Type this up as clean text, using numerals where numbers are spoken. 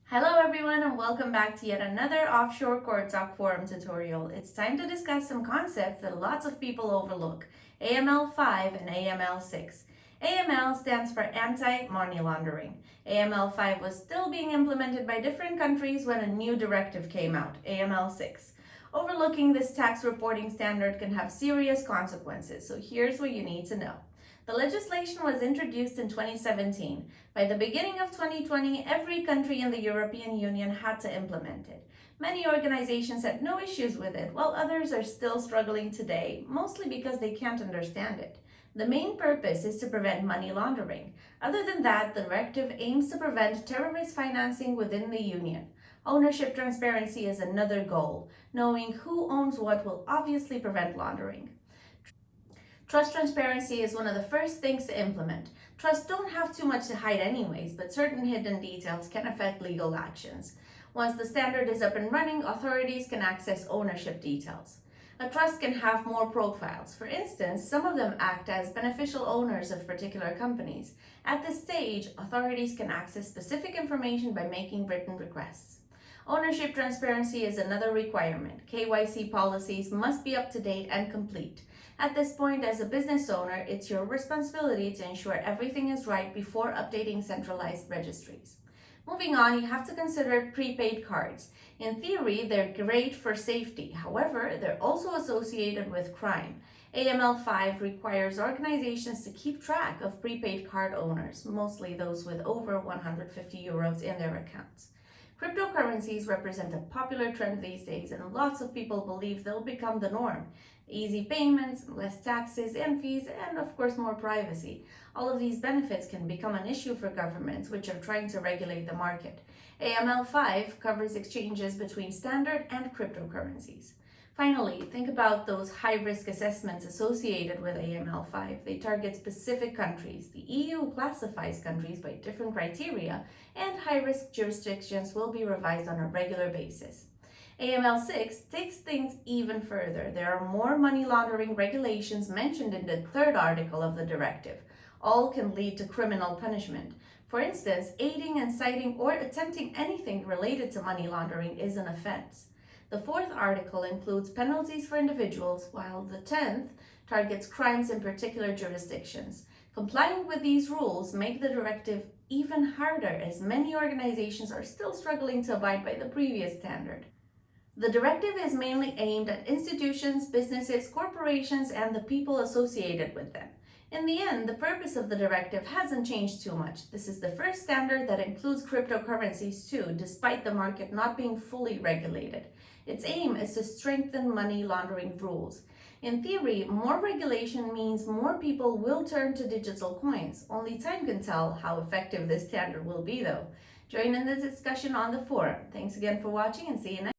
Hello everyone and welcome back to yet another Offshore Court Talk Forum tutorial. It's time to discuss some concepts that lots of people overlook, AML 5 and AML 6. AML stands for Anti-Money Laundering. AML 5 was still being implemented by different countries when a new directive came out, AML 6. Overlooking this tax reporting standard can have serious consequences, so here's what you need to know. The legislation was introduced in 2017. By the beginning of 2020, every country in the European Union had to implement it. Many organizations had no issues with it, while others are still struggling today, mostly because they can't understand it. The main purpose is to prevent money laundering. Other than that, the directive aims to prevent terrorist financing within the Union. Ownership transparency is another goal. Knowing who owns what will obviously prevent laundering. Trust transparency is one of the first things to implement. Trusts don't have too much to hide anyways, but certain hidden details can affect legal actions. Once the standard is up and running, authorities can access ownership details. A trust can have more profiles. For instance, some of them act as beneficial owners of particular companies. At this stage, authorities can access specific information by making written requests. Ownership transparency is another requirement. KYC policies must be up to date and complete. At this point, as a business owner, it's your responsibility to ensure everything is right before updating centralized registries. Moving on, you have to consider prepaid cards. In theory, they're great for safety. However, they're also associated with crime. AML 5 requires organizations to keep track of prepaid card owners, mostly those with over 150 euros in their accounts. Cryptocurrencies represent a popular trend these days, and lots of people believe they'll become the norm. Easy payments, less taxes and fees, and of course more privacy. All of these benefits can become an issue for governments which are trying to regulate the market. AML 5 covers exchanges between standard and cryptocurrencies. Finally, think about those high-risk assessments associated with AML 5. They target specific countries. The EU classifies countries by different criteria, and high-risk jurisdictions will be revised on a regular basis. AML 6 takes things even further. There are more money laundering regulations mentioned in the third article of the directive. All can lead to criminal punishment. For instance, aiding, inciting, or attempting anything related to money laundering is an offense. The fourth article includes penalties for individuals, while the 10th targets crimes in particular jurisdictions. Complying with these rules make the directive even harder, as many organizations are still struggling to abide by the previous standard. The directive is mainly aimed at institutions, businesses, corporations, and the people associated with them. In the end, the purpose of the directive hasn't changed too much. This is the first standard that includes cryptocurrencies too, despite the market not being fully regulated. Its aim is to strengthen money laundering rules. In theory, more regulation means more people will turn to digital coins. Only time can tell how effective this standard will be though. Join in the discussion on the forum. Thanks again for watching and see you next time.